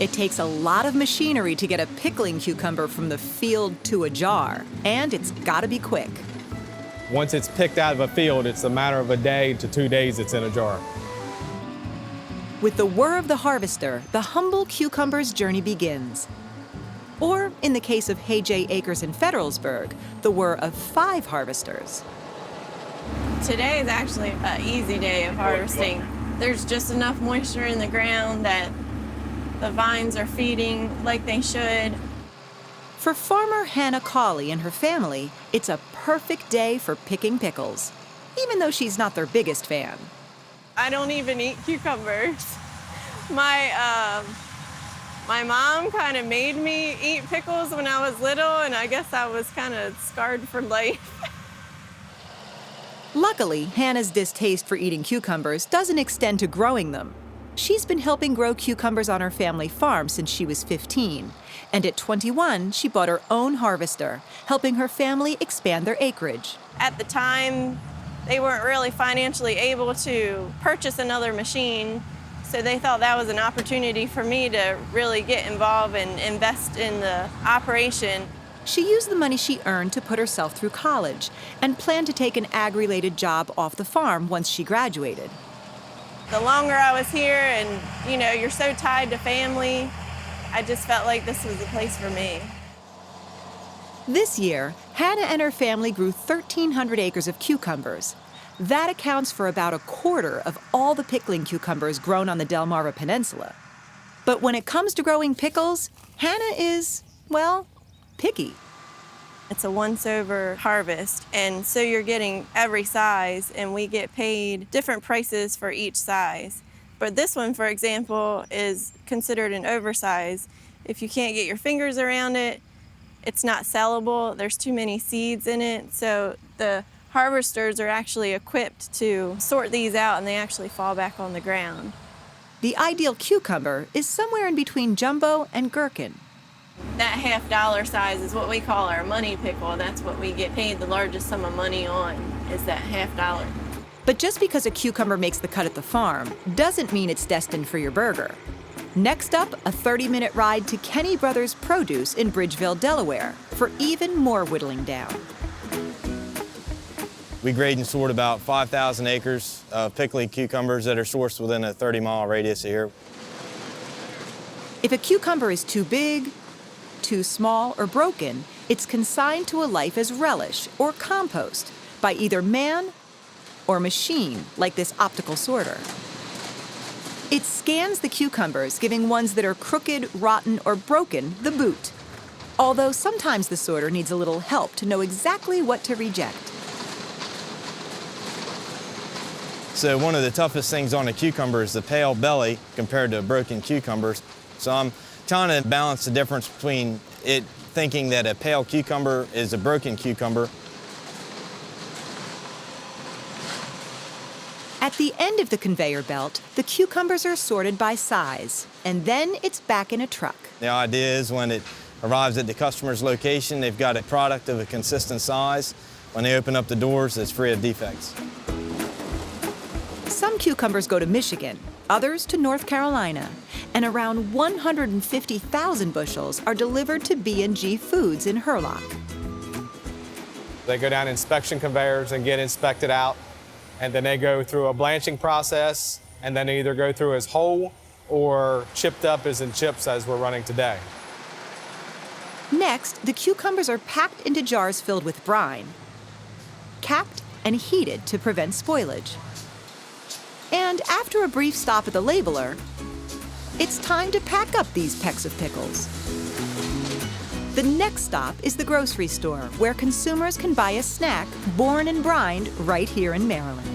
It takes a lot of machinery to get a pickling cucumber from the field to a jar, and it's gotta be quick. Once it's picked out of a field, it's a matter of a day to 2 days it's in a jar. With the whir of the harvester, the humble cucumber's journey begins. Or, in the case of Hay J. Acres in Federalsburg, the whir of 5 harvesters. Today is actually an easy day of harvesting. There's just enough moisture in the ground that the vines are feeding like they should. For farmer Hannah Crawley and her family, it's a perfect day for picking pickles, even though she's not their biggest fan. I don't even eat cucumbers. My mom kind of made me eat pickles when I was little, and I guess I was kind of scarred for life. Luckily, Hannah's distaste for eating cucumbers doesn't extend to growing them. She's been helping grow cucumbers on her family farm since she was 15. And at 21, she bought her own harvester, helping her family expand their acreage. At the time, they weren't really financially able to purchase another machine, so they thought that was an opportunity for me to really get involved and invest in the operation. She used the money she earned to put herself through college and planned to take an ag-related job off the farm once she graduated. The longer I was here and, you're so tied to family, I just felt like this was the place for me. This year, Hannah and her family grew 1,300 acres of cucumbers. That accounts for about a quarter of all the pickling cucumbers grown on the Delmarva Peninsula. But when it comes to growing pickles, Hannah is, well, picky. It's a once-over harvest, and so you're getting every size, and we get paid different prices for each size. But this one, for example, is considered an oversize. If you can't get your fingers around it, it's not sellable. There's too many seeds in it, so the harvesters are actually equipped to sort these out, and they actually fall back on the ground. The ideal cucumber is somewhere in between jumbo and gherkin. That $50 size is what we call our money pickle. That's what we get paid the largest sum of money on, is that $50. But just because a cucumber makes the cut at the farm doesn't mean it's destined for your burger. Next up, a 30-minute ride to Kenny Brothers Produce in Bridgeville, Delaware, for even more whittling down. We grade and sort about 5,000 acres of pickling cucumbers that are sourced within a 30-mile radius of here. If a cucumber is too big, too small, or broken, it's consigned to a life as relish or compost by either man or machine, like this optical sorter. It scans the cucumbers, giving ones that are crooked, rotten, or broken the boot. Although sometimes the sorter needs a little help to know exactly what to reject. So one of the toughest things on a cucumber is the pale belly compared to broken cucumbers. So I'm trying to balance the difference between it thinking that a pale cucumber is a broken cucumber. At the end of the conveyor belt, the cucumbers are sorted by size, and then it's back in a truck. The idea is when it arrives at the customer's location, they've got a product of a consistent size. When they open up the doors, it's free of defects. Some cucumbers go to Michigan, others to North Carolina, and around 150,000 bushels are delivered to B&G Foods in Hurlock. They go down inspection conveyors and get inspected out, and then they go through a blanching process, and then they either go through as whole or chipped up as in chips as we're running today. Next, the cucumbers are packed into jars filled with brine, capped and heated to prevent spoilage. And after a brief stop at the labeler, it's time to pack up these pecks of pickles. The next stop is the grocery store, where consumers can buy a snack born and brined right here in Maryland.